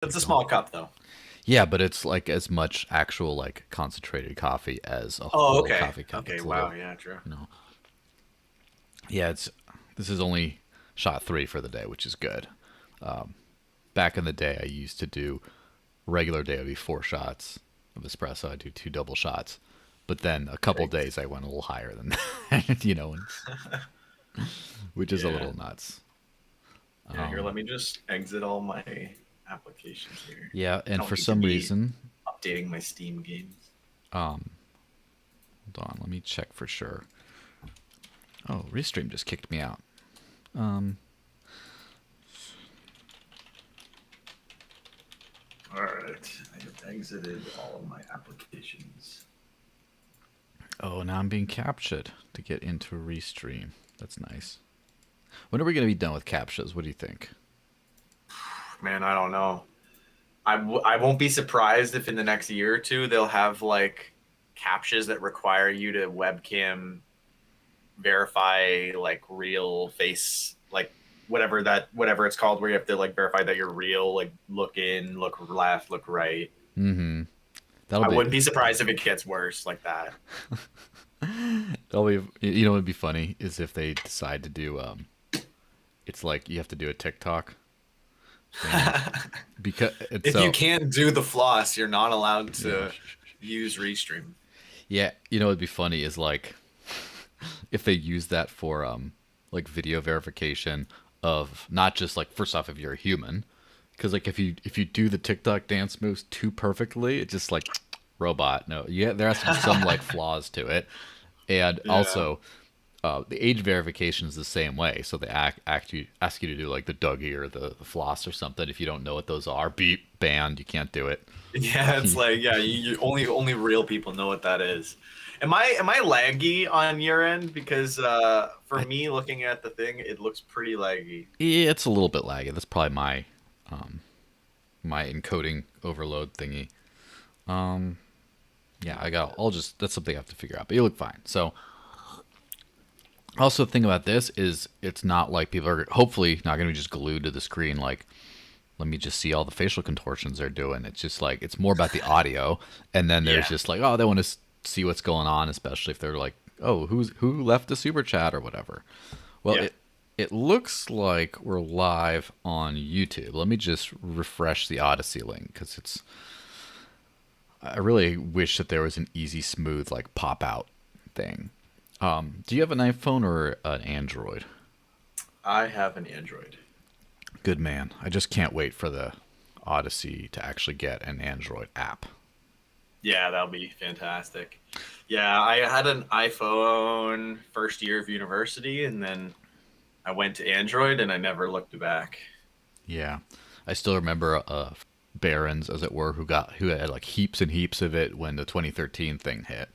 It's a Like the small cup though. Yeah, but it's like as much actual like concentrated coffee as a Oh, full okay. coffee cup. Okay. It's a Wow. little, Yeah. True. you know. Yeah, it's this is only shot 3 for the day, which is good. Back in the day, I used to do regular day would be 4 shots of espresso. I do 2 double shots, but then a couple Yikes. days I went a little higher than that, which is a Yeah. little nuts. Yeah. Here, let me just exit all my applications here. Yeah, I and don't for need to some be reason, updating my Steam games. hold on, let me check for sure. Oh, Restream just kicked me out. Um, All right. I have exited all of my applications. oh, now I'm being captured to get into Restream. That's nice. When are we going to be done with captchas? What do you think? Man, I don't know. I won't be surprised if in the next year or two they'll have like captchas that require you to webcam verify like real face, like whatever it's called, where you have to like verify that you're real, like look in, look left, look right. Mm-hmm. That'll I be wouldn't be surprised if it gets worse like that. that'll be you know what'd be funny is if they decide to do it's like you have to do a TikTok and because it's If you so can't do the floss, you're not allowed yeah. to use Restream. Yeah, you know what'd be funny is like if they use that for like video verification of not just like first off if you're a human because like if you do the TikTok dance moves too perfectly it's just like robot. No, yeah, there has to be some like flaws to it. And Yeah. also the age verification is the same way. So they ask you to do like the Dougie or the floss or something. If you don't know what those are, beep, banned. You can't do it. Yeah, it's like yeah, only real people know what that is. Am I laggy on your end? Because for I, me, looking at the thing, it looks pretty laggy. yeah, it's a little bit laggy. That's probably my encoding overload thingy. Yeah, I'll just that's something I have to figure out. But you look fine. So also the thing about this is it's not like people are hopefully not going to be just glued to the screen like let me just see all the facial contortions they're doing. It's just like it's more about the audio, and then there's Yeah, just like oh they want to see what's going on, especially if they're like oh who left a super chat or whatever. Well, yeah. it looks like we're live on YouTube. Let me just refresh the Odyssey link because it's. I really wish that there was an easy, smooth like pop out thing. Do you have an iPhone or an Android? I have an Android. Good man. I just can't wait for the Odyssey to actually get an Android app. Yeah, that'll be fantastic. Yeah, I had an iPhone first year of university, and then I went to Android, and I never looked back. Yeah, I still remember barons, as it were, who had like heaps and heaps of it when the 2013 thing hit.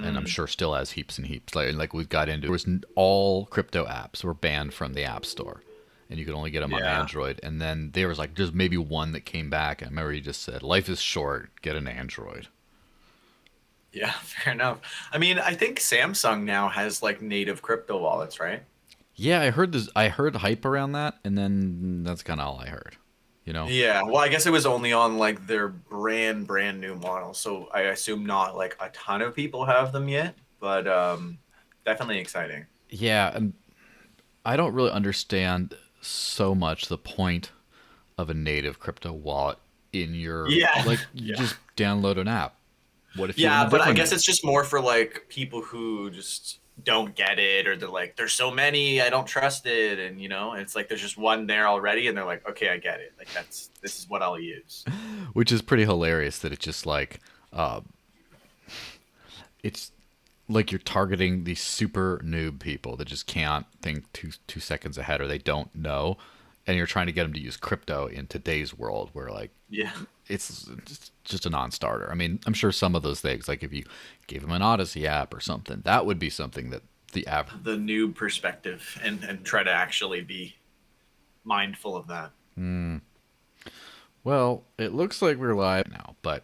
And I'm Mm, sure still has heaps and heaps. Like we got into, all crypto apps were banned from the App Store, and you could only get them on yeah. Android. And then there was like just maybe one that came back. And I remember he just said, "Life is short. Get an Android." Yeah, fair enough. I mean, I think Samsung now has like native crypto wallets, right? Yeah, I heard this. I heard hype around that, and then that's kind of all I heard. You know? Yeah, well, I guess it was only on like their brand new model, so I assume not like a ton of people have them yet, but definitely exciting. Yeah, and I don't really understand so much the point of a native crypto wallet in your Yeah, like you yeah, just download an app. What if you're in a yeah, but I different guess app? it's just more for like people who just don't get it, or they're like, there's so many, I don't trust it, and it's like there's just one there already, and they're like, okay, I get it, like this is what I'll use. Which is pretty hilarious that it's just like uh, it's like you're targeting these super noob people that just can't think 2 seconds ahead or they don't know, and you're trying to get them to use crypto in today's world where like Yeah, it's just a non-starter. I mean, I'm sure some of those things, like if you gave them an Odyssey app or something, that would be something that the app. the noob perspective, and try to actually be mindful of that. Well, it looks like we're live now, but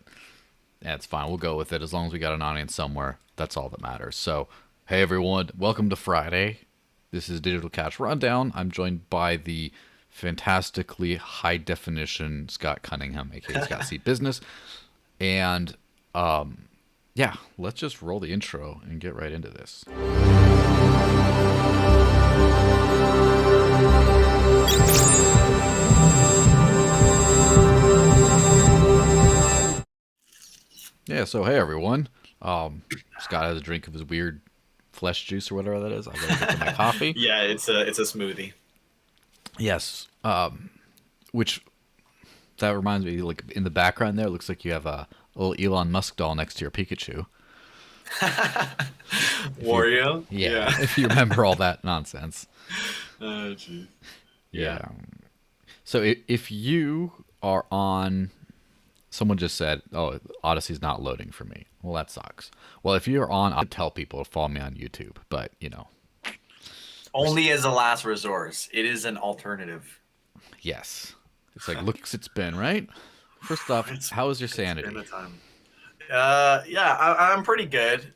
that's fine. We'll go with it as long as we got an audience somewhere. That's all that matters. So, hey everyone, welcome to Friday. This is Digital Cash Rundown. I'm joined by the fantastically high definition Scott Cunningham, aka Scott C Business. And yeah, let's just roll the intro and get right into this. Yeah, so hey everyone. Scott has a drink of his weird flesh juice or whatever that is. I gotta get to my coffee. Yeah, it's a smoothie. Yes. Which that reminds me, like in the background there, it looks like you have a little Elon Musk doll next to your Pikachu. Wario? Yeah, if you remember all that nonsense. Oh, jeez. Yeah. So if you are on, someone just said, "Oh, Odyssee's not loading for me." Well, that sucks. Well, if you're on, I'd tell people to follow me on YouTube, but you know, Only as a last resort. It is an alternative. yes, it's like looks it's been right. First off, how is your sanity? It's been a time. Yeah, I'm pretty good.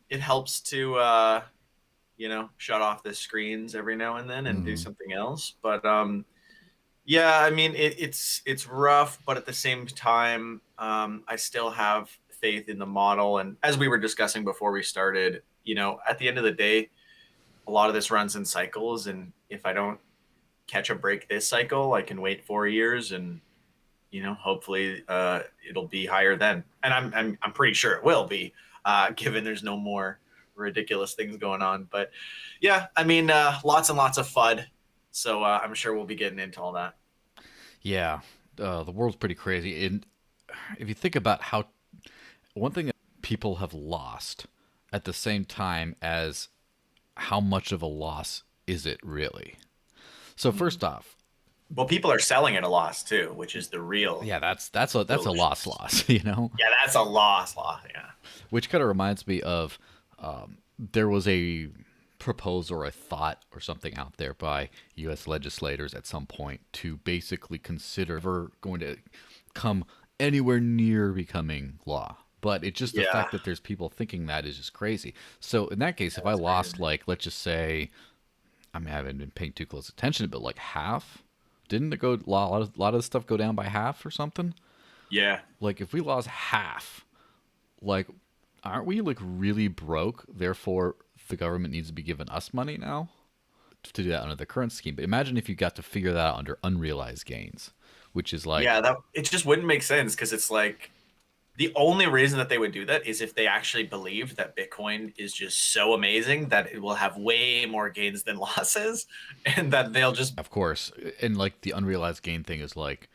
It helps to shut off the screens every now and then and do something else. But yeah, I mean it's rough, but at the same time, I still have faith in the model. And as we were discussing before we started, at the end of the day, a lot of this runs in cycles, and if I don't catch a break this cycle, I can wait 4 years and hopefully it'll be higher then. And I'm pretty sure it will be, given there's no more ridiculous things going on. But yeah, I mean, lots and lots of FUD. So I'm sure we'll be getting into all that. Yeah, the world's pretty crazy. And if you think about how one thing that people have lost at the same time as how much of a loss is it really? So first off, well, people are selling at a loss too, which is the real. yeah, that's a loss, you know? Yeah, that's a loss. Yeah. Which kind of reminds me of there was a proposal or a thought or something out there by U.S. legislators at some point to basically consider ever going to come anywhere near becoming law. But it's just the fact that there's people thinking that is just crazy. So in that case, if I lost, like, let's just say, I mean, I haven't been paying too close attention, but like half, didn't it go a lot of the stuff go down by half or something? Yeah. Like if we lost half, like, aren't we like really broke? Therefore, the government needs to be giving us money now to do that under the current scheme. But imagine if you got to figure that out under unrealized gains, which is like, yeah, it just wouldn't make sense because it's like the only reason that they would do that is if they actually believed that Bitcoin is just so amazing that it will have way more gains than losses, and that they'll just, of course, and like the unrealized gain thing is like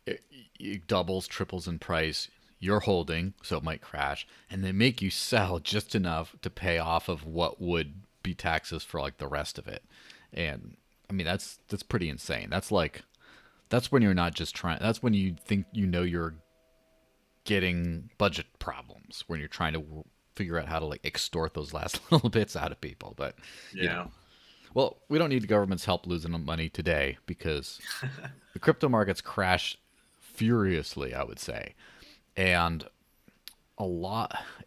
it doubles, triples in price. You're holding, so it might crash, and they make you sell just enough to pay off of what would be taxes for like the rest of it. And I mean that's pretty insane. That's when you're not just trying. That's when you think you're getting budget problems, when you're trying to figure out how to like extort those last little bits out of people. But well, we don't need the government's help losing money today because the crypto markets crash furiously, I would say. And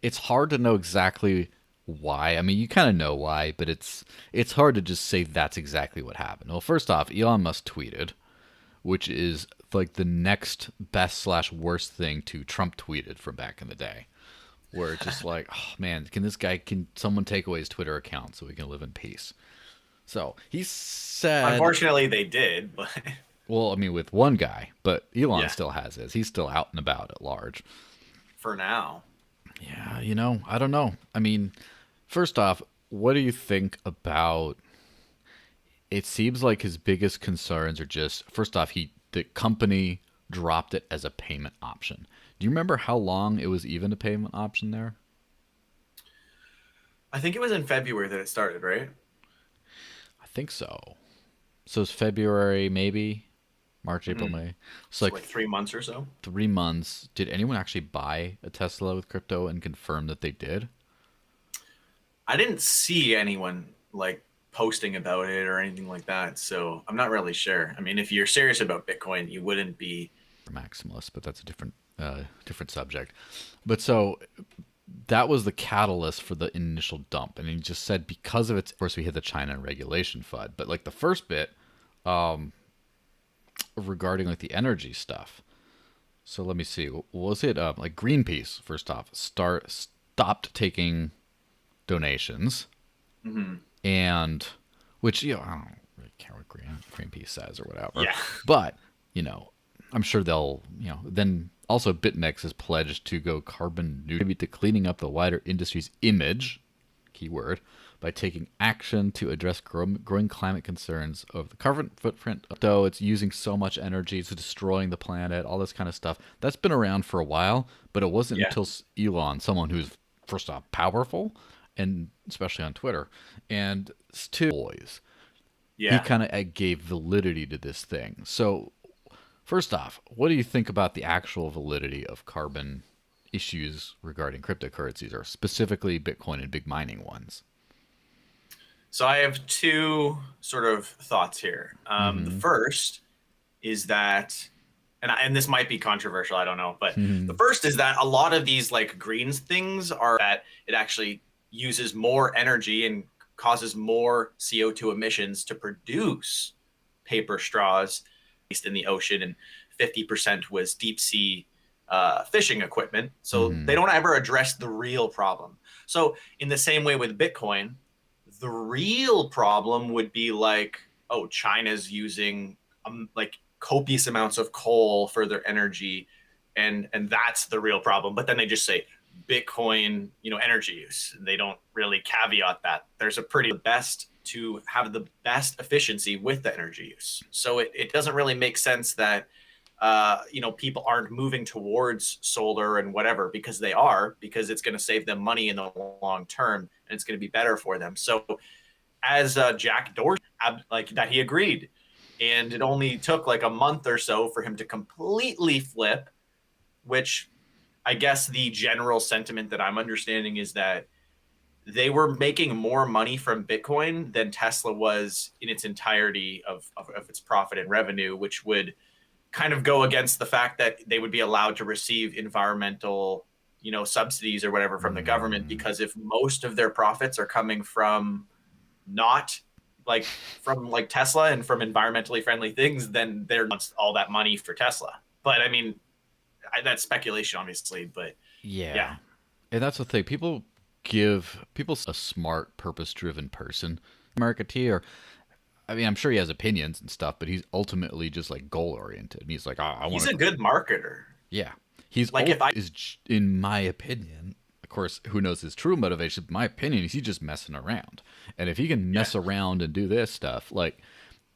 it's hard to know exactly why. I mean, you kind of know why, but it's hard to just say that's exactly what happened. Well, first off, Elon Musk tweeted, which is like the next best / worst thing to Trump tweeted from back in the day, where it's just like, oh man, can someone take away his Twitter account so we can live in peace? So he said, unfortunately they did, but well, I mean, with one guy, but Elon still has his. He's still out and about at large. For now. Yeah, I don't know. I mean, first off, what do you think about, it seems like his biggest concerns are just, first off, the company dropped it as a payment option. Do you remember how long it was even a payment option there? I think it was in February that it started, right? I think so. So it's February, maybe March, April, May. So like 3 months or so. 3 months. Did anyone actually buy a Tesla with crypto and confirm that they did? I didn't see anyone like posting about it or anything like that, so I'm not really sure. I mean, if you're serious about Bitcoin, you wouldn't be maximalist, but that's a different subject. But so that was the catalyst for the initial dump, and he just said because of it, of course, we hit the China regulation FUD. But like the first bit, regarding like the energy stuff. So let me see. What was it? Like Greenpeace, first off, stopped taking donations, Hmm. and which I don't really care what Greenpeace says or whatever, Yeah. but I'm sure they'll then also BitMEX has pledged to go carbon neutral to cleaning up the wider industry's image, keyword, by taking action to address growing climate concerns of the carbon footprint. Though it's using so much energy, it's destroying the planet, all this kind of stuff. That's been around for a while, but it wasn't Yeah. until Elon, someone who's first off powerful, and especially on Twitter, and two boys, he Yeah. kind of gave validity to this thing. So first off, what do you think about the actual validity of carbon issues regarding cryptocurrencies, or specifically Bitcoin and big mining ones? So I have two sort of thoughts here. The Mm-hmm. first is that, and this might be controversial, I don't know, but the Mm-hmm. first is that a lot of these like greens things are that it actually uses more energy and causes more CO2 emissions to produce paper straws based in the ocean, and 50% was deep sea fishing equipment. So they Mm-hmm. don't ever address the real problem. So in the same way with Bitcoin, the real problem would be like, oh, China's using like copious amounts of coal for their energy, and that's the real problem. But then they just say Bitcoin, energy use. And they don't really caveat that there's a pretty best to have the best efficiency with the energy use. So it doesn't really make sense that people aren't moving towards solar and whatever, because they are, because it's going to save them money in the long term and it's going to be better for them. So as Jack Dorsey, like that, he agreed, and it only took like a month or so for him to completely flip. Which I guess the general sentiment that I'm understanding is that they were making more money from Bitcoin than Tesla was in its entirety of its profit and revenue, which would kind of go against the fact that they would be allowed to receive environmental, subsidies or whatever from the government, Mm-hmm. because if most of their profits are coming from not like from like Tesla and from environmentally friendly things, then they're not all that money for Tesla. But I mean, that's speculation, obviously. But yeah, Yeah. And that's the thing. People give people a smart, purpose-driven person, marketeer. I mean, I'm sure he has opinions and stuff, but he's ultimately just like goal-oriented. And he's like, I he's want a to. good marketer. Yeah. He's Like if I, in my opinion. Of course, who knows his true motivation? My opinion is he's just messing around. And if he can yeah, mess around and do this stuff, like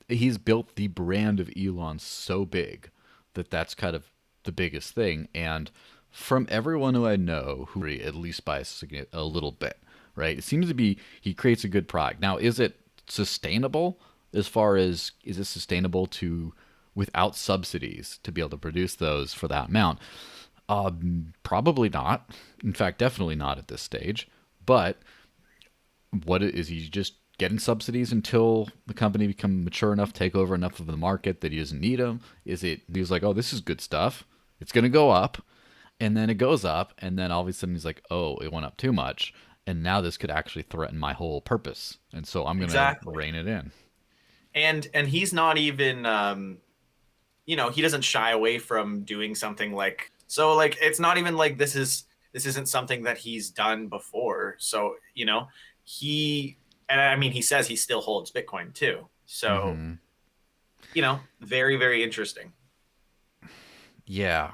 he's built the brand of Elon so big that that's kind of the biggest thing. And from everyone who I know, who at least by a little bit, right? It seems to be he creates a good product. Now, is it sustainable? As far as is it sustainable to without subsidies to be able to produce those for that amount? Probably not. In fact, definitely not at this stage. But what is he just getting subsidies until the company become mature enough, take over enough of the market that he doesn't need them? Is it he's like, oh, this is good stuff. It's gonna go up, and then it goes up, and then all of a sudden he's like, oh, it went up too much, and now this could actually threaten my whole purpose, and so I'm gonna exactly. rein it in. And he's not even he doesn't shy away from doing something like, so like it's not even like this isn't something that he's done before. So he, and I mean, he says he still holds Bitcoin too. So Mm-hmm. very, very interesting. Yeah.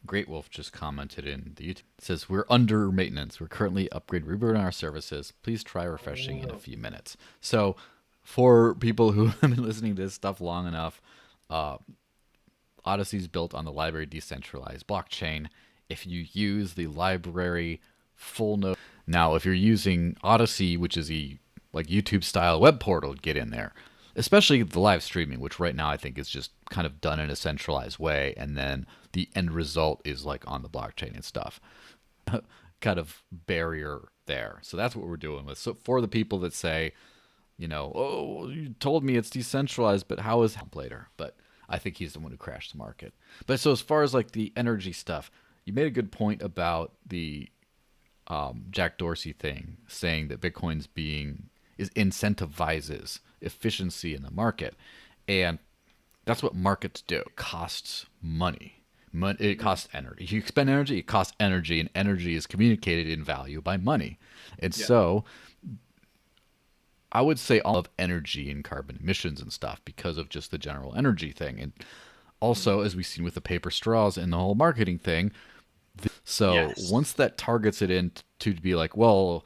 Great Wolf just commented in the YouTube. It says we're under maintenance. We're currently rebooting our services. Please try refreshing in a Oh. few minutes. So, for people who have been listening to this stuff long enough, uh, Odyssee's built on the library decentralized blockchain. If you use the library full node, now if you're using Odysee, which is a like YouTube style web portal, get in there. Especially the live streaming, which right now I think is just kind of done in a centralized way, and then the end result is like on the blockchain and stuff. Kind of barrier there. So that's what we're doing with. So for the people that say, oh, you told me it's decentralized, but how is it later? But I think he's the one who crashed the market. But so as far as like the energy stuff, you made a good point about the Jack Dorsey thing, saying that Bitcoin's being is incentivizes efficiency in the market, and That's what markets do. It costs money. It costs energy. If you expend energy, it costs energy, and energy is communicated in value by money. And Yeah. so I would say all of energy and carbon emissions and stuff because of just the general energy thing. And Mhm. also, as we've seen with the paper straws and the whole marketing thing, so Yes. once that targets it in to be like, well,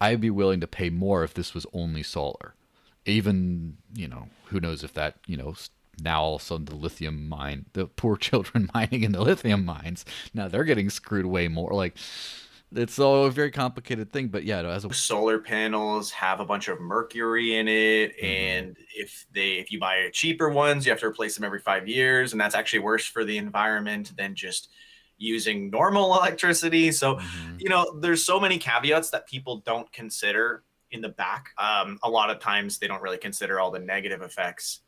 I'd be willing to pay more if this was only solar. Even, who knows if that, now all of a sudden the lithium mine, the poor children mining in the lithium mines, now they're getting screwed way more. Like, it's all a very complicated thing. But yeah, as a. Solar panels have a bunch of mercury in it, Mm-hmm, and if you buy cheaper ones, you have to replace them every 5 years, and that's actually worse for the environment than just using normal electricity. So, mm-hmm, there's so many caveats that people don't consider in the back. A lot of times they don't really consider all the negative effects,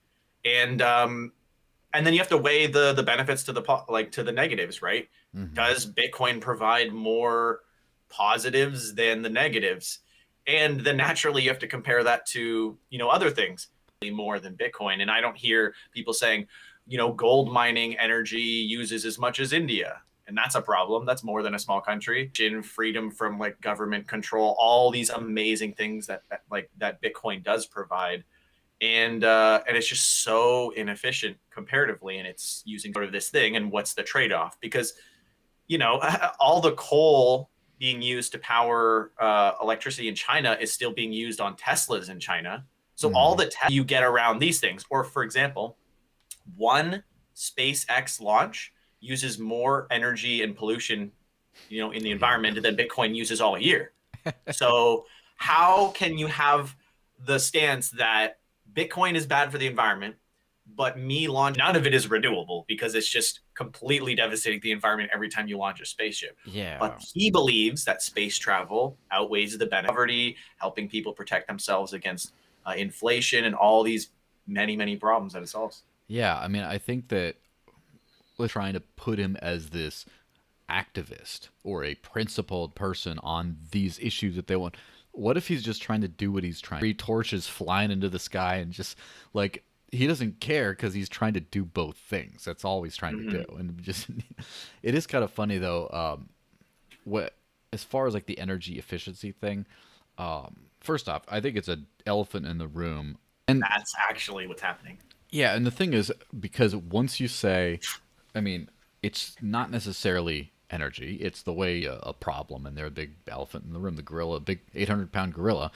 and then you have to weigh the benefits to the negatives, right? mm-hmm. Does Bitcoin provide more positives than the negatives? And then naturally you have to compare that to other things more than Bitcoin. And I don't hear people saying gold mining energy uses as much as India, and that's a problem. That's more than a small country. In freedom from like government control, all these amazing things that Bitcoin does provide, and it's just so inefficient comparatively, and it's using sort of this thing. And what's the trade-off? Because all the coal being used to power electricity in China is still being used on Teslas in China. So all Mm-hmm. the you get around these things, or for example, one SpaceX launch uses more energy and pollution in the Here we go. environment than Bitcoin uses all year. So how can you have the stance that Bitcoin is bad for the environment, but me launch none of it is renewable because it's just completely devastating the environment every time you launch a spaceship. But Yeah. he believes that space travel outweighs the benefit of poverty, helping people protect themselves against inflation and all these many problems that it solves. Yeah. I mean, I think that we're trying to put him as this activist or a principled person on these issues that they want. What if he's just trying to do what he's trying? Three torches flying into the sky and just like he doesn't care because he's trying to do both things. That's all he's trying to do. Mm-hmm. And just it is kind of funny though. What as far as like the energy efficiency thing. First off, I think it's an elephant in the room. And That's actually what's happening. yeah, and the thing is, because once you say, I mean, it's not necessarily energy, it's the way a problem, and they're a big elephant in the room, the gorilla, a big 800-pound gorilla.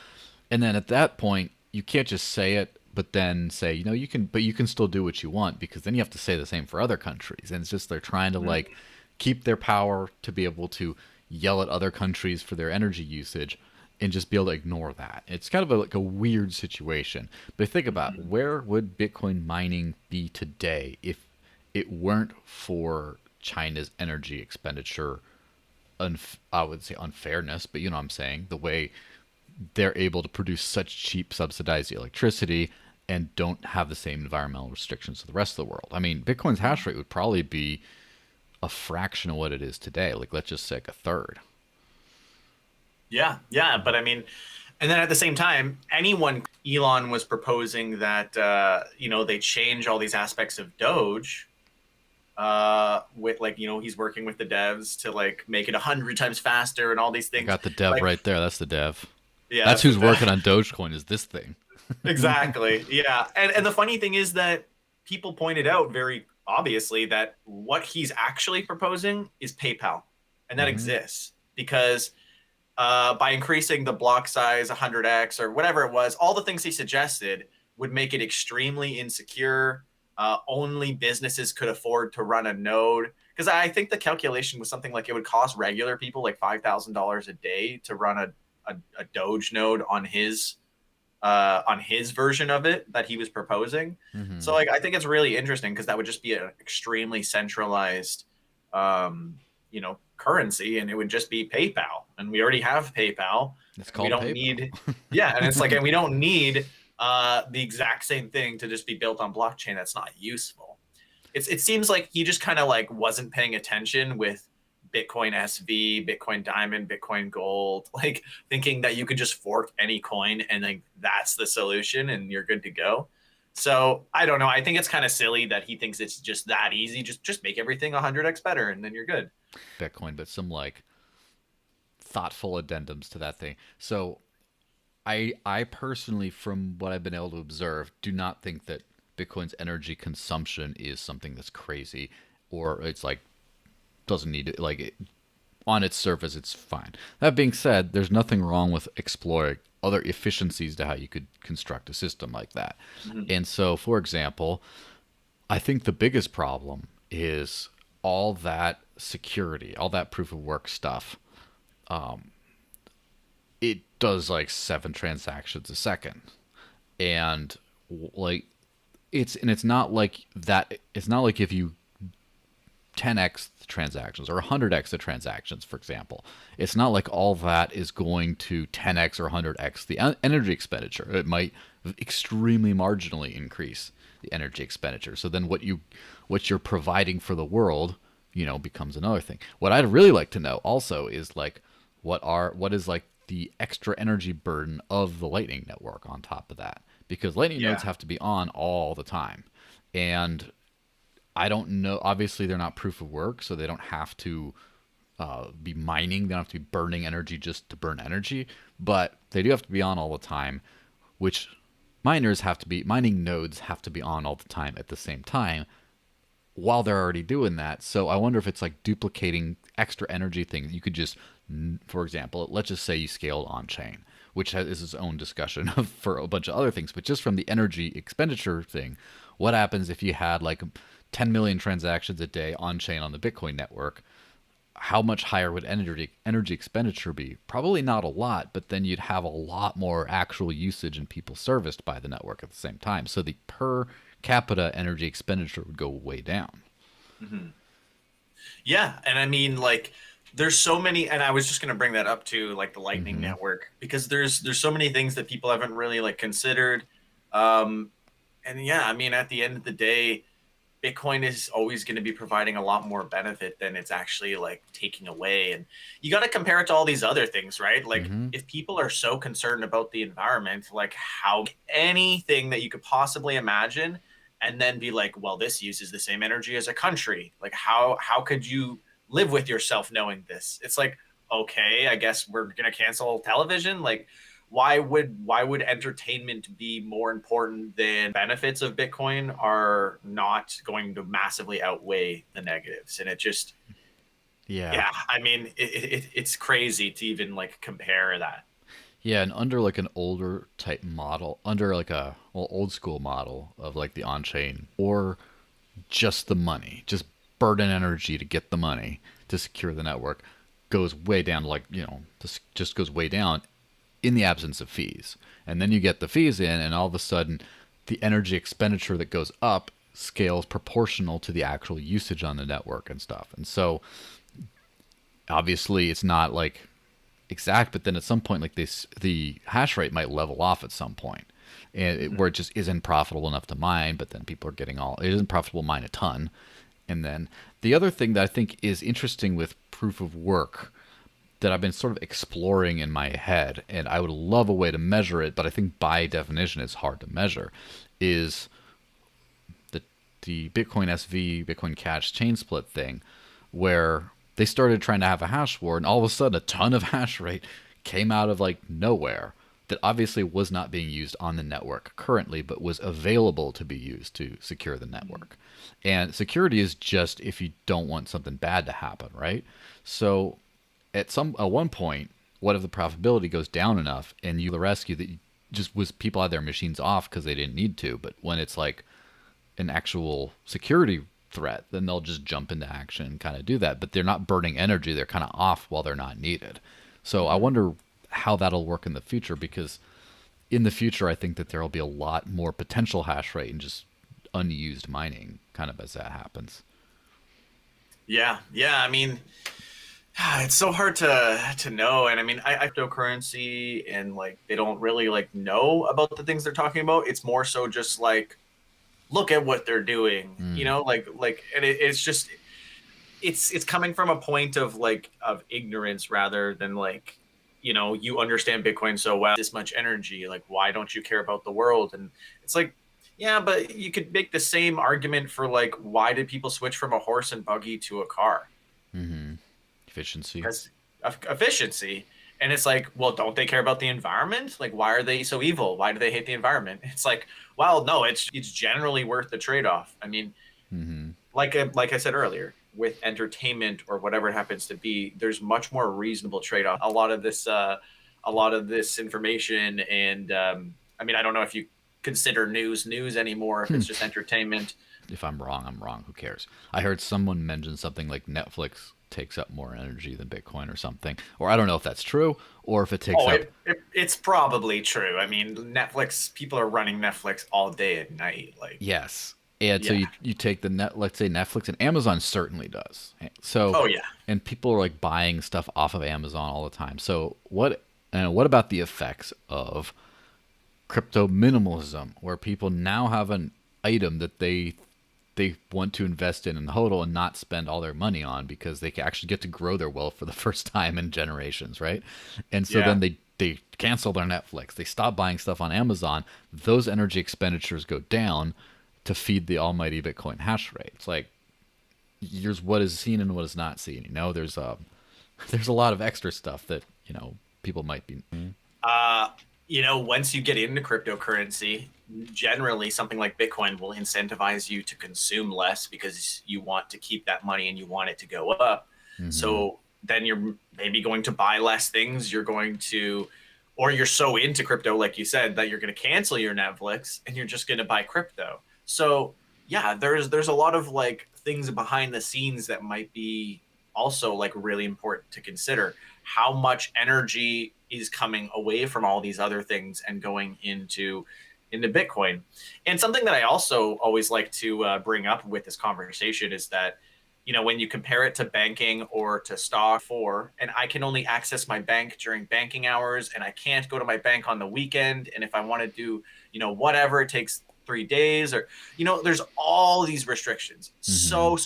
And then at that point, you can't just say it, but then say, but you can still do what you want, because then you have to say the same for other countries. And it's just they're trying to like Mm-hmm. keep their power to be able to yell at other countries for their energy usage and just be able to ignore that. It's kind of like a weird situation. But think about Mm-hmm. where would Bitcoin mining be today if it weren't for China's energy expenditure? I would say unfairness, but you know what I'm saying? The way they're able to produce such cheap subsidized electricity and don't have the same environmental restrictions as the rest of the world. I mean, Bitcoin's hash rate would probably be a fraction of what it is today. Like, let's just say like a third. Yeah, but I mean, and then at the same time, Elon was proposing that they change all these aspects of Doge with like he's working with the devs to like make it 100 times faster and all these I things. got the dev Like, right there. That's the dev. yeah, That's that's the who's dev. working on Dogecoin is this thing. Exactly. Yeah, and the funny thing is that people pointed out very obviously that what he's actually proposing is PayPal, and that Hmm. exists because by increasing the block size 100x or whatever it was, all the things he suggested would make it extremely insecure. Only businesses could afford to run a node. Because I think the calculation was something like it would cost regular people like $5,000 a day to run a Doge node on his version of it that he was proposing. So Hmm. like I think it's really interesting because that would just be an extremely centralized currency, and it would just be PayPal, and we already have PayPal, It's and we called don't PayPal. need yeah, and it's like, and we don't need the exact same thing to just be built on blockchain. That's not useful. It seems like he just kind of like wasn't paying attention with Bitcoin SV, Bitcoin Diamond, Bitcoin Gold, like thinking that you could just fork any coin and like that's the solution and you're good to go. So I don't know. I think it's kind of silly that he thinks it's just that easy. Just make everything 100x better, and then you're good. Bitcoin, but some like thoughtful addendums to that thing. So I personally, from what I've been able to observe, do not think that Bitcoin's energy consumption is something that's crazy, or it's like doesn't need it. Like it, on its surface, it's fine. That being said, there's nothing wrong with exploring other efficiencies to how you could construct a system like that. Mhm. And so, for example, I think the biggest problem is all that security, all that proof of work stuff. It does like 7 transactions a second, and like it's not like that. It's not like if you 10x the transactions or 100x the transactions, for example. It's not like all that is going to 10x or 100x the energy expenditure. It might extremely marginally increase the energy expenditure. So then what you're providing for the world, becomes another thing. What I'd really like to know also is like what is like the extra energy burden of the Lightning Network on top of that, because Lightning Yeah. nodes have to be on all the time, and I don't know. Obviously, they're not proof of work, so they don't have to be mining. They don't have to be burning energy just to burn energy, but they do have to be on all the time, which mining nodes have to be on all the time at the same time while they're already doing that. So I wonder if it's like duplicating extra energy things. You could just, for example, let's just say you scaled on chain, which is its own discussion for a bunch of other things. But just from the energy expenditure thing, what happens if you had like 10 million transactions a day on chain on the Bitcoin network? How much higher would energy expenditure be? Probably not a lot, but then you'd have a lot more actual usage and people serviced by the network at the same time. So the per capita energy expenditure would go way down. Mhm. Yeah, and I mean, like, there's so many, and I was just gonna bring that up to like the Lightning Mm-hmm. Network because there's so many things that people haven't really like considered. Um, and yeah, I mean, at the end of the day, Bitcoin is always going to be providing a lot more benefit than it's actually like taking away. And you got to compare it to all these other things, right? Like, Mm-hmm. if people are so concerned about the environment, like how anything that you could possibly imagine, and then be like, well, this uses the same energy as a country. Like, how could you live with yourself knowing this? It's like, okay, I guess we're gonna cancel television. Like, why would entertainment be more important than benefits of Bitcoin are not going to massively outweigh the negatives? And it just, Yeah. yeah, I mean, it's crazy to even like compare that. Yeah, and under like an older type model, under like a old school model of like the on chain, or just the money, just burden energy to get the money to secure the network, goes way down. Like this just goes way down in the absence of fees. And then you get the fees in, and all of a sudden, the energy expenditure that goes up scales proportional to the actual usage on the network and stuff. And so obviously, it's not like exact, but then at some point, like this, the hash rate might level off at some point, and where it just isn't profitable enough to mine. But then people are getting it isn't profitable to mine a ton. And then the other thing that I think is interesting with proof of work that I've been sort of exploring in my head, and I would love a way to measure it, but I think by definition it's hard to measure, is the Bitcoin SV, Bitcoin Cash chain split thing, where they started trying to have a hash war, and all of a sudden a ton of hash rate came out of like nowhere that obviously was not being used on the network currently, but was available to be used to secure the network. And security is just if you don't want something bad to happen, right? So at one point, what if the profitability goes down enough and you the rescue that you just was people had their machines off because they didn't need to, but when it's like an actual security threat, then they'll just jump into action and kind of do that. But they're not burning energy; they're kind of off while they're not needed. So I wonder how that'll work in the future, because in the future, I think that there will be a lot more potential hash rate and just unused mining kind of as that happens. Yeah, yeah. I mean, it's so hard to know. And I mean, I cryptocurrency and like they don't really like know about the things they're talking about. It's more so just like look at what they're doing, Mm. and it's just it's coming from a point of like of ignorance rather than like you understand Bitcoin so well, this much energy, like why don't you care about the world? And it's like Yeah, but you could make the same argument for like why did people switch from a horse and buggy to a car? Mm-hmm. Efficiency. Because of efficiency. And it's like, well, don't they care about the environment? Like, why are they so evil? Why do they hate the environment? It's like, well, no, it's generally worth the trade off. I mean, Mm-hmm. like I said earlier, with entertainment or whatever it happens to be, there's much more reasonable trade off. A lot of this information, and I mean, I don't know if you consider news anymore, if it's just entertainment. If I'm wrong, I'm wrong. Who cares? I heard someone mention something like Netflix takes up more energy than Bitcoin or something. Or I don't know if that's true or if it takes Oh, up. it's probably true. I mean, Netflix, people are running Netflix all day and night. Like, Yes. And so yeah. you take the net, let's say Netflix, and Amazon certainly does. So, Oh, yeah. and people are like buying stuff off of Amazon all the time. So what about the effects of crypto minimalism, where people now have an item that they want to invest in hodl and not spend all their money on because they can actually get to grow their wealth for the first time in generations, right? And so Yeah. then they cancel their Netflix. They stop buying stuff on Amazon. Those energy expenditures go down to feed the almighty Bitcoin hash rate. It's like here's what is seen and what is not seen. There's a lot of extra stuff that people might be. Uh, once you get into cryptocurrency, generally something like Bitcoin will incentivize you to consume less because you want to keep that money and you want it to go up. Mm-hmm. So then you're maybe going to buy less things. Or you're so into crypto, like you said, that you're going to cancel your Netflix and you're just going to buy crypto. So yeah, there's a lot of like things behind the scenes that might be also like really important to consider. How much energy is coming away from all these other things and going into Bitcoin? And something that I also always like to bring up with this conversation is that when you compare it to banking or to stock and I can only access my bank during banking hours and I can't go to my bank on the weekend. And if I want to do, whatever, it takes 3 days or, there's all these restrictions. Mm-hmm.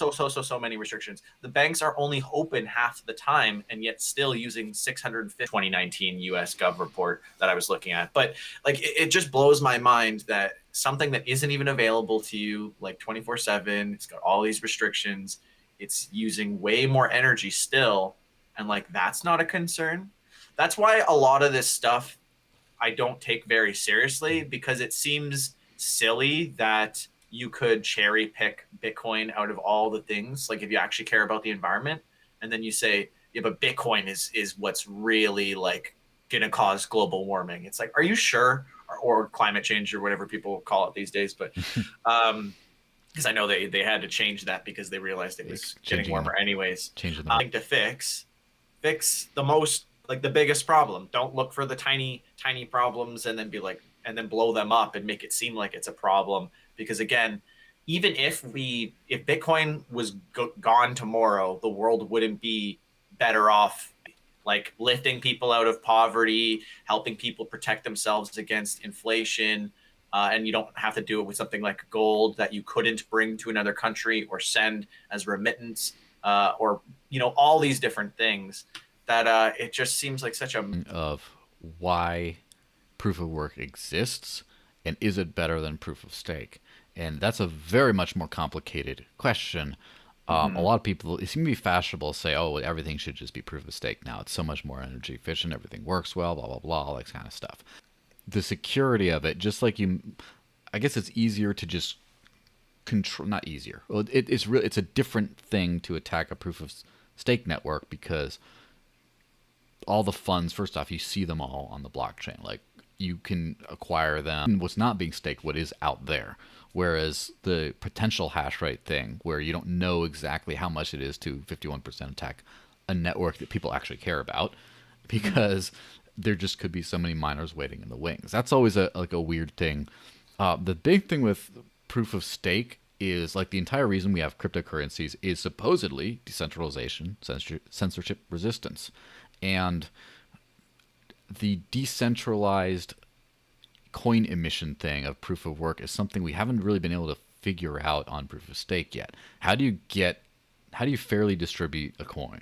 So many restrictions. The banks are only open half the time and yet still using 650 2019 US Gov report that I was looking at. But like, it just blows my mind that something that isn't even available to you like 24/7, it's got all these restrictions, it's using way more energy still, and like that's not a concern. That's why a lot of this stuff I don't take very seriously, because it seems silly that you could cherry pick Bitcoin out of all the things, like if you actually care about the environment, and then you say, yeah, but Bitcoin is what's really like gonna cause global warming. It's like, are you sure? Or climate change or whatever people call it these days. But because I know they had to change that because they realized it It's was getting warmer anyways. changing the. To fix the most, like the biggest problem. Don't look for the tiny problems and then be like, and then blow them up and make it seem like it's a problem. Because again, even if Bitcoin was gone tomorrow, the world wouldn't be better off. Like lifting people out of poverty, helping people protect themselves against inflation, and you don't have to do it with something like gold that you couldn't bring to another country or send as remittance, or all these different things that it just seems like such a Of why proof of work exists and is it better than proof of stake? And that's a very much more complicated question. A Mhm. lot of people, it seems to be fashionable to say, oh, well, everything should just be proof of stake now. It's so much more energy efficient. Everything works well, blah, blah, blah, all that kind of stuff. The security of it, just like I guess it's easier to just control, not easier. Well, it's a different thing to attack a proof of stake network because all the funds, first off, you see them all on the blockchain. Like you can acquire them. What's not being staked, what is out there. Whereas the potential hash rate thing, where you don't know exactly how much it is to 51% attack a network that people actually care about, because there just could be so many miners waiting in the wings. That's always a weird thing. The big thing with proof of stake is like the entire reason we have cryptocurrencies is supposedly decentralization, censorship resistance. And the decentralized coin emission thing of proof of work is something we haven't really been able to figure out on proof of stake yet. How do you fairly distribute a coin?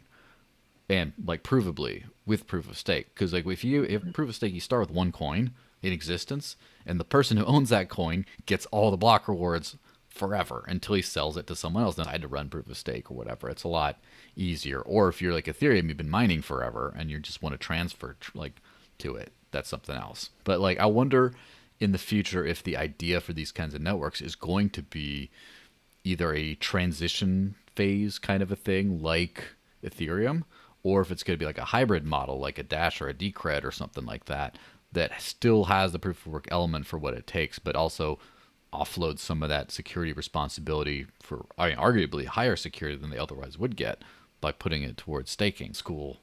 And like provably with proof of stake, because like if proof of stake, you start with one coin in existence, and the person who owns that coin gets all the block rewards forever until he sells it to someone else. Then I had to run proof of stake or whatever. It's a lot easier. Or if you're like Ethereum, you've been mining forever and you just want to transfer like to it, that's something else. But like, I wonder in the future if the idea for these kinds of networks is going to be either a transition phase kind of a thing like Ethereum, or if it's going to be like a hybrid model like a Dash or a Decred or something like that, that still has the proof of work element for what it takes, but also offload some of that security responsibility for, I mean, arguably higher security than they otherwise would get by putting it towards staking school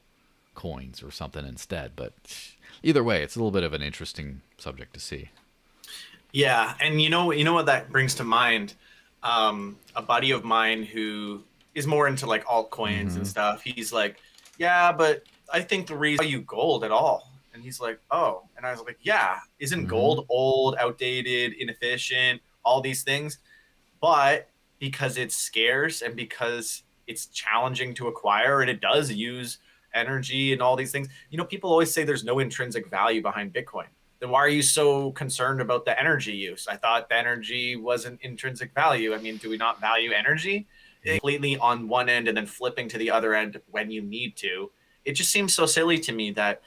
coins or something instead. But either way, it's a little bit of an interesting subject to see. Yeah, and you know what that brings to mind? A buddy of mine who is more into like altcoins and stuff. He's like, yeah, but I think the reason you gold at all. And he's like, oh. And I was like, yeah, isn't gold old, outdated, inefficient, all these things? But because it's scarce and because it's challenging to acquire and it does use energy and all these things, you know, people always say there's no intrinsic value behind Bitcoin. Then why are you so concerned about the energy use? I thought the energy wasn't intrinsic value. I mean, do we not value energy? Completely on one end and then flipping to the other end when you need to. It just seems so silly to me that,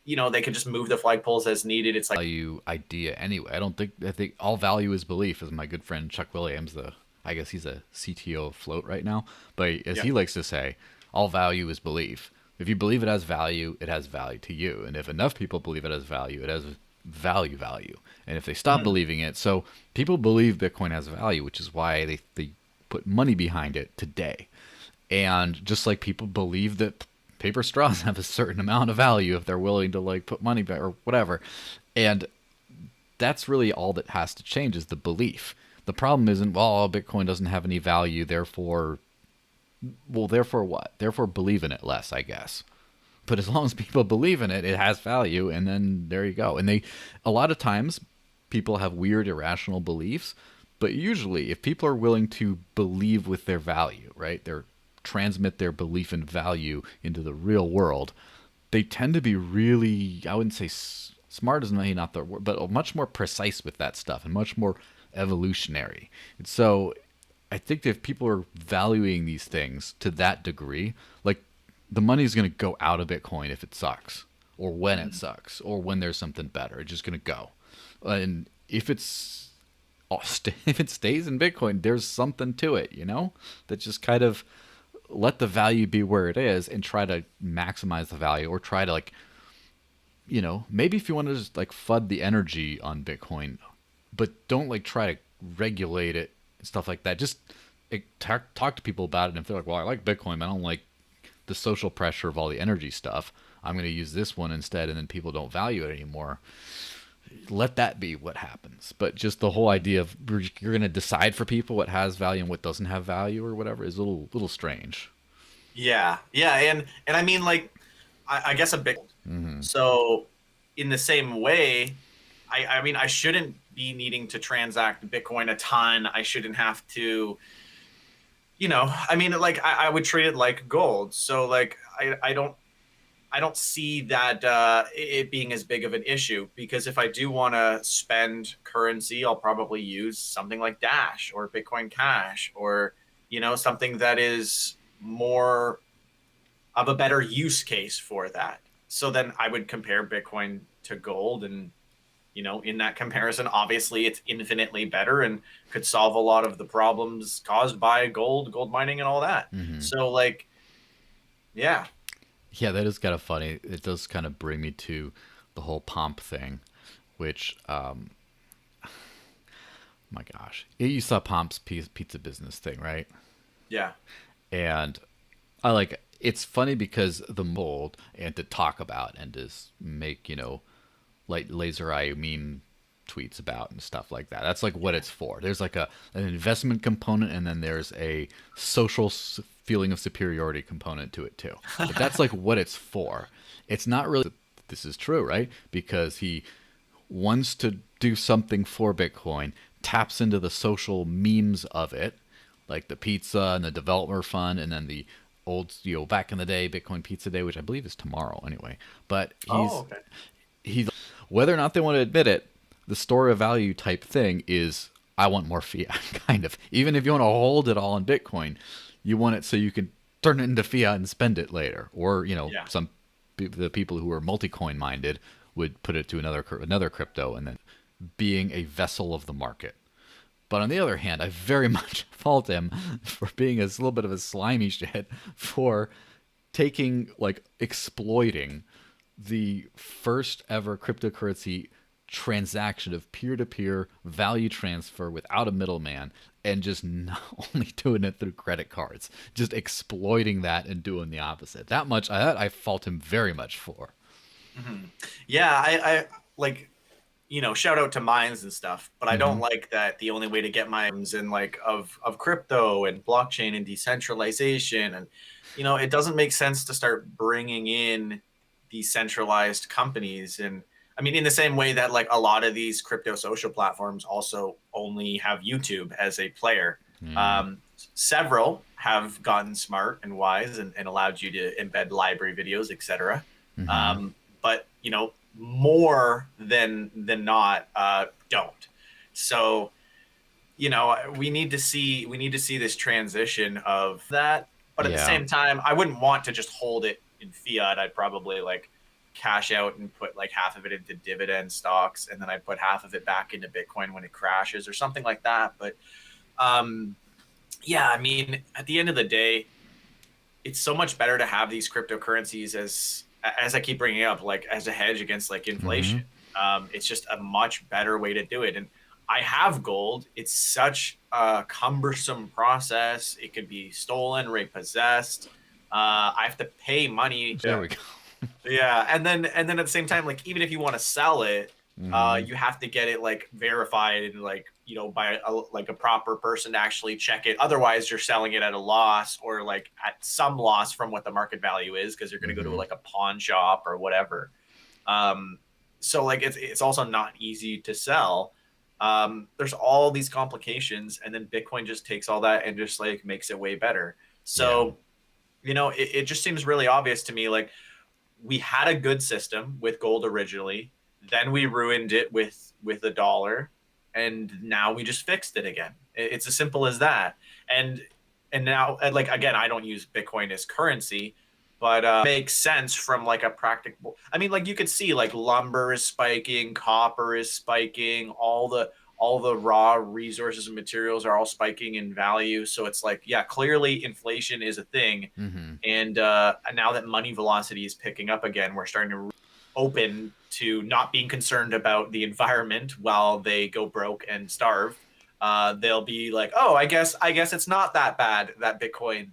you know, they could just move the flagpoles as needed. It's like Value idea anyway. I think all value is belief, as my good friend Chuck Williams, I guess he's a CTO of Float right now, but as he likes to say, all value is belief. If you believe it has value to you. And if enough people believe it has value, it has value. And if they stop believing it, so people believe Bitcoin has value, which is why they put money behind it today. And just like people believe that paper straws have a certain amount of value if they're willing to like put money back or whatever. And that's really all that has to change is the belief. The problem isn't, well, Bitcoin doesn't have any value, therefore what? Therefore believe in it less, I guess. But as long as people believe in it, it has value, and then there you go. And a lot of times people have weird irrational beliefs, but usually if people are willing to believe with their value, right? Transmit their belief and value into the real world, they tend to be really, I wouldn't say smart is maybe not the word, but much more precise with that stuff and much more evolutionary. And so I think that if people are valuing these things to that degree, like the money is going to go out of Bitcoin if it sucks, or when it sucks, or when there's something better, it's just going to go. And if it stays in Bitcoin, there's something to it, you know, that just kind of let the value be where it is and try to maximize the value, or try to like, you know, maybe if you want to just like FUD the energy on Bitcoin, but don't like try to regulate it and stuff like that. Just talk to people about it. And if they're like, well, I like Bitcoin, but I don't like the social pressure of all the energy stuff, I'm going to use this one instead. And then people don't value it anymore. Let that be what happens. But just the whole idea of you're going to decide for people what has value and what doesn't have value or whatever is a little strange. Yeah, and I mean, like, I guess a bit. So in the same way, I mean, I shouldn't be needing to transact Bitcoin a ton. I shouldn't have to, you know, I mean, like, I would treat it like gold. So like, I don't see that it being as big of an issue, because if I do want to spend currency, I'll probably use something like Dash or Bitcoin Cash, or, you know, something that is more of a better use case for that. So then I would compare Bitcoin to gold, and, you know, in that comparison, obviously it's infinitely better and could solve a lot of the problems caused by gold mining and all that. So like, yeah. Yeah, that is kind of funny. It does kind of bring me to the whole pomp thing, which, my gosh, you saw Pomp's pizza business thing, right? Yeah. And it's funny because the mold and to talk about and to make, you know, like laser eye meme tweets about and stuff like that. That's like what it's for. There's like an investment component, and then there's a social feeling of superiority component to it too. But that's like what it's for. It's not really, this is true, right? Because he wants to do something for Bitcoin, taps into the social memes of it, like the pizza and the developer fund, and then the old, you know, back in the day Bitcoin Pizza Day, which I believe is tomorrow anyway. But he's whether or not they want to admit it, the store of value type thing is I want more fiat, kind of. Even if you want to hold it all in Bitcoin, you want it so you can turn it into fiat and spend it later. Or, Yeah. the people who are multi-coin minded would put it to another crypto and then being a vessel of the market. But on the other hand, I very much fault him for being a little bit of a slimy shit for taking, like, exploiting the first ever cryptocurrency transaction of peer-to-peer value transfer without a middleman and just not only doing it through credit cards, just exploiting that and doing the opposite. That much I fault him very much for. Yeah, I like, shout out to mines and stuff, but I don't Mm-hmm. like that the only way to get mines in like of crypto and blockchain and decentralization, and it doesn't make sense to start bringing in decentralized companies. And I mean, in the same way that like a lot of these crypto social platforms also only have YouTube as a player. Yeah. Um, Several have gotten smart and wise and allowed you to embed library videos, etc. Mm-hmm. But more than not don't. So we need to see this transition of that. But at the Yeah. same time, I wouldn't want to just hold it in fiat. I'd probably like cash out and put like half of it into dividend stocks, and then I'd put half of it back into Bitcoin when it crashes or something like that. But um, yeah, I mean, at the end of the day, it's so much better to have these cryptocurrencies as I keep bringing up, like as a hedge against like Mm-hmm. inflation. It's just a much better way to do it. And I have gold. It's such a cumbersome process. It could be stolen, repossessed. I have to pay money. There we go. Yeah, and then at the same time, like even if you want to sell it, Mm-hmm. you have to get it like verified and like by like a proper person to actually check it. Otherwise, you're selling it at a loss or like at some loss from what the market value is because you're going to go to Mm-hmm. like a pawn shop or whatever. Um, so like it's also not easy to sell. There's all these complications, and then Bitcoin just takes all that and just like makes it way better. Yeah. So it just seems really obvious to me like we had a good system with gold originally, then we ruined it with the dollar, and now we just fixed it again. It's as simple as that. And now, like again, I don't use Bitcoin as currency, but makes sense from like a practical. I mean, like you could see like lumber is spiking, copper is spiking, all the raw resources and materials are all spiking in value. So it's like, yeah, clearly inflation is a thing. Mm-hmm. And now that money velocity is picking up again, we're starting to open to not being concerned about the environment while they go broke and starve. They'll be like, oh, I guess it's not that bad that Bitcoin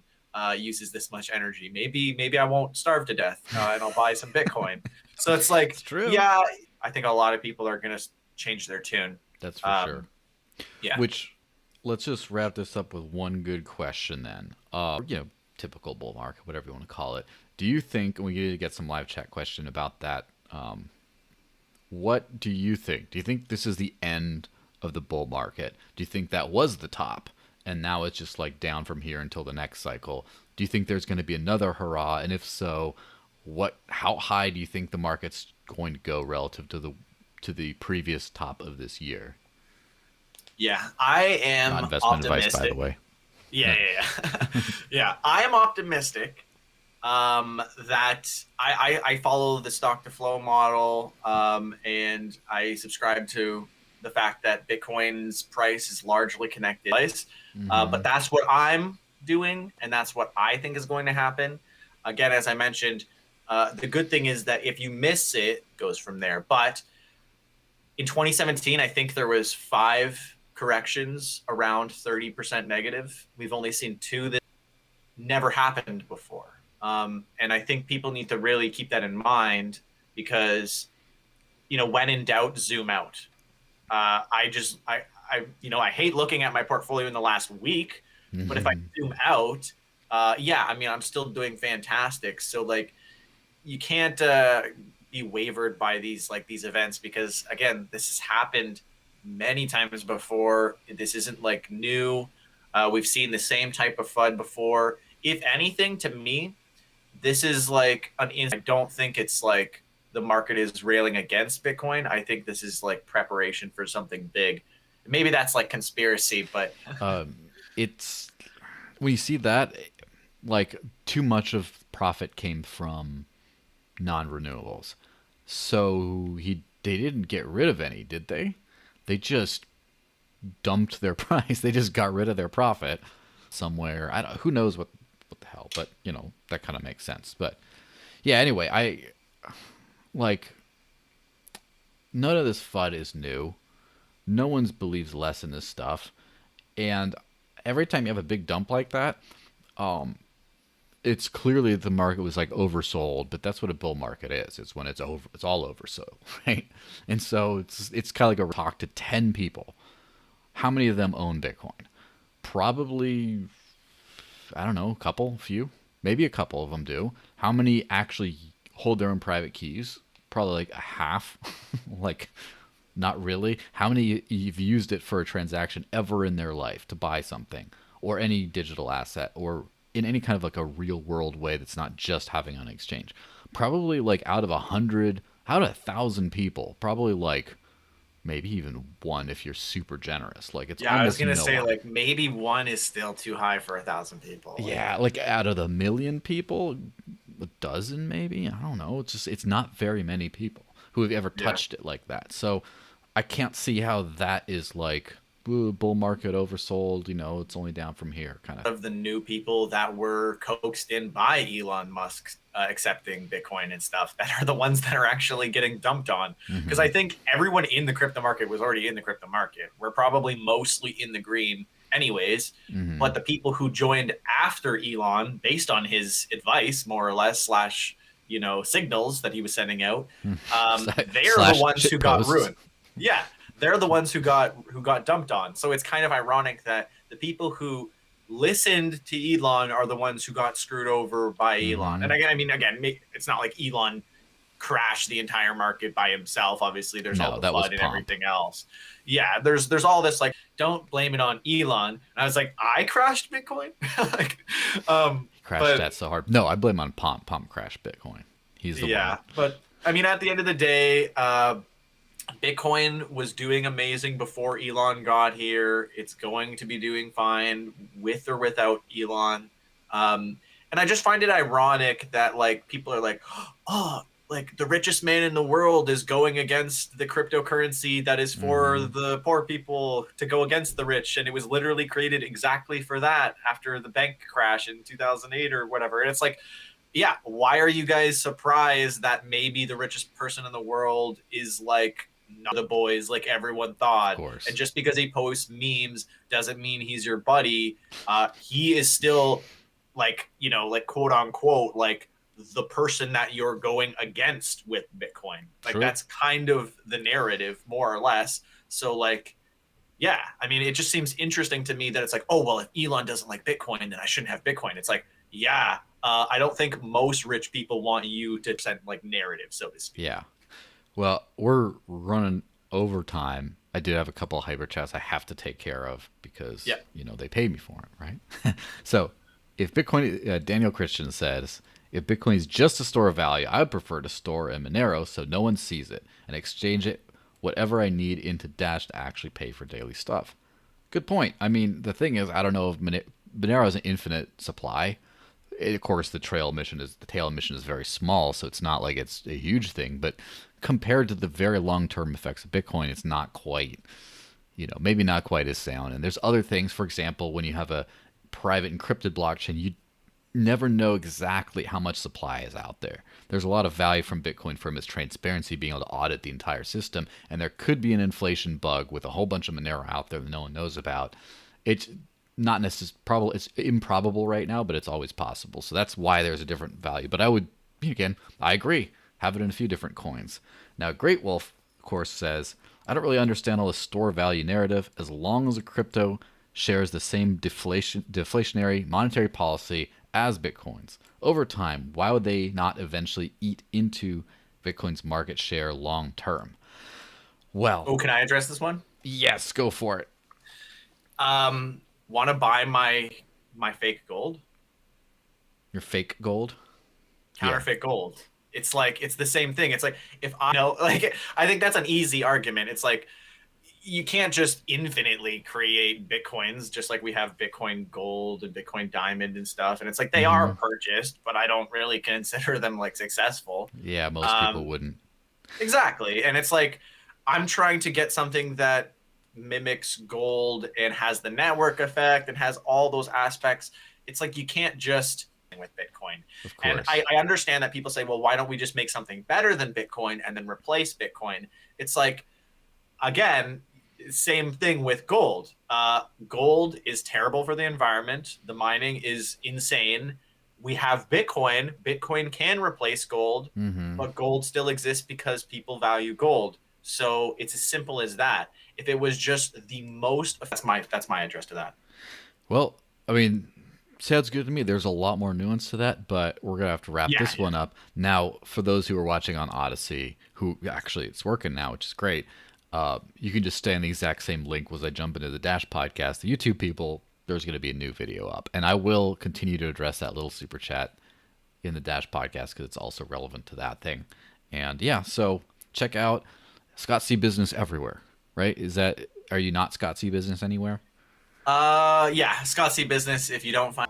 uses this much energy. Maybe I won't starve to death and I'll buy some Bitcoin. So it's like, It's true. yeah, I think a lot of people are gonna change their tune. That's for sure. Um, yeah, Which, let's just wrap this up with one good question then. Typical bull market, whatever you want to call it. Do you think, and we need to get some live chat question about that, what do you think? Do you think this is the end of the bull market? Do you think that was the top and now it's just like down from here until the next cycle? Do you think there's going to be another hurrah? And if so, how high do you think the market's going to go relative to the previous top of this year? yeah, I Not am investment advice, by the optimistic. way. Yeah, yeah, yeah. Yeah, I am optimistic that I follow the stock to flow model, and I subscribe to the fact that Bitcoin's price is largely connected. Mm-hmm. But that's what I'm doing, and that's what I think is going to happen. Again, as I mentioned, the good thing is that if you miss it, it goes from there. But in 2017, I think there was five corrections around 30% negative. We've only seen two that never happened before. And I think people need to really keep that in mind because, when in doubt, zoom out. I hate looking at my portfolio in the last week, but if I Mm-hmm. zoom out, yeah, I mean, I'm still doing fantastic. So like, you can't be wavered by these events because again, this has happened many times before. This isn't like new. We've seen the same type of FUD before. If anything, to me, this is like I don't think it's like the market is railing against Bitcoin. I think this is like preparation for something big. Maybe that's like conspiracy, but It's when you see that, like too much of profit came from non-renewables. So they didn't get rid of any, did they? They just dumped their price. They just got rid of their profit somewhere. I don't. Who knows what the hell? But that kind of makes sense. But yeah. Anyway, I like none of this FUD is new. No one believes less in this stuff, and every time you have a big dump like that, it's clearly the market was like oversold, but that's what a bull market is. It's when it's over, it's all oversold, right? And so it's kind of like a talk to 10 people. How many of them own Bitcoin? Probably, I don't know, a couple, few, maybe a couple of them do. How many actually hold their own private keys? Probably like a half, like not really. How many you've used it for a transaction ever in their life to buy something or any digital asset or in any kind of like a real world way that's not just having on exchange? Probably like out of 100, out of 1,000 people, probably like maybe even one if you're super generous. Like it's yeah, I was almost gonna no say one. like maybe one is still too high for 1,000 people. Like, Yeah, like out of the million people, a dozen maybe. I don't know. It's not very many people who have ever yeah, touched it like that. So I can't see how that is like "Ooh, bull market oversold. It's only down from here," kind of. of the new people that were coaxed in by Elon Musk accepting Bitcoin and stuff that are the ones that are actually getting dumped on. Because Hmm. I think everyone in the crypto market was already in the crypto market. We're probably mostly in the green, anyways. Hmm. But the people who joined after Elon, based on his advice, more or less, slash, signals that he was sending out, they're the Slash ones who shit got posts. ruined. Yeah, they're the ones who got dumped on. So it's kind of ironic that the people who listened to Elon are the ones who got screwed over by Elon. Hmm. And again, I mean, again, it's not like Elon crashed the entire market by himself. Obviously, there's all No, the that was FUD and pomp. everything else. Yeah, there's all this like, don't blame it on Elon. And I was like, I crashed Bitcoin. like, He crashed but that so hard. No, I blame on pomp. Pomp crashed Bitcoin. He's the one. yeah, but I mean, at the end of the day, Bitcoin was doing amazing before Elon got here. It's going to be doing fine with or without Elon. And I just find it ironic that like people are like, oh, like the richest man in the world is going against the cryptocurrency that is for Hmm. the poor people to go against the rich. And it was literally created exactly for that after the bank crash in 2008 or whatever. And it's like, yeah, why are you guys surprised that maybe the richest person in the world is like not the boys like everyone Of thought? And course. just because he posts memes doesn't mean he's your buddy. He is still like, like quote unquote, like the person that you're going against with Bitcoin. Like True. that's kind of the narrative, more or less. So like, yeah, I mean, it just seems interesting to me that it's like, oh, well, if Elon doesn't like Bitcoin, then I shouldn't have Bitcoin. It's like, yeah, I don't think most rich people want you to send like narrative, so to speak. Yeah. Well, we're running overtime. I do have a couple of hyper chats I have to take care of because Yeah. they pay me for it, right? So, if Bitcoin, Daniel Christian says, if Bitcoin is just a store of value, I would prefer to store in Monero so no one sees it and exchange it whatever I need into Dash to actually pay for daily stuff. Good point. I mean, the thing is, I don't know if Monero has an infinite supply. Of course, the tail emission is very small, so it's not like it's a huge thing. But compared to the very long term effects of Bitcoin, it's not quite, maybe not quite as sound. And there's other things. For example, when you have a private encrypted blockchain, you never know exactly how much supply is out there. There's a lot of value from Bitcoin from its transparency, being able to audit the entire system, and there could be an inflation bug with a whole bunch of Monero out there that no one knows about. It's not necessarily probable. It's improbable right now, but it's always possible. So that's why there's a different value. But I agree. Have it in a few different coins. Now, Great Wolf, of course, says, I don't really understand all the store value narrative as long as a crypto shares the same deflationary monetary policy as Bitcoin's. Over time, why would they not eventually eat into Bitcoin's market share long term? Well, Oh, can I address this one? yes, go for it. Want to buy my fake gold? Your fake gold? Yeah. Counterfeit gold. It's like it's the same thing. It's like if I know, like I think that's an easy argument. It's like you can't just infinitely create bitcoins just like we have Bitcoin Gold and Bitcoin Diamond and stuff. And it's like they are Hmm. purchased, but I don't really consider them like successful. Yeah, most people Um, wouldn't. exactly. And it's like I'm trying to get something that mimics gold and has the network effect and has all those aspects. It's like you can't just with Bitcoin. Of And course. I understand that people say, well, why don't we just make something better than Bitcoin and then replace Bitcoin? It's like, again, same thing with gold. Gold is terrible for the environment. The mining is insane. We have Bitcoin. Bitcoin can replace gold, Hmm. but gold still exists because people value gold. So it's as simple as that. If it was just the most, that's my address to that. Well, I mean, sounds good to me. There's a lot more nuance to that, but we're gonna have to wrap Yeah, this one up now. For those who are watching on Odyssey, who actually it's working now, which is great. You can just stay on the exact same link as I jump into the Dash podcast. The YouTube people, there's going to be a new video up, and I will continue to address that little super chat in the Dash podcast because it's also relevant to that thing. And yeah, so check out Scott C Business everywhere. Right? Is that, are you not Scott C Business anywhere? yeah. Scott C Business. If you don't find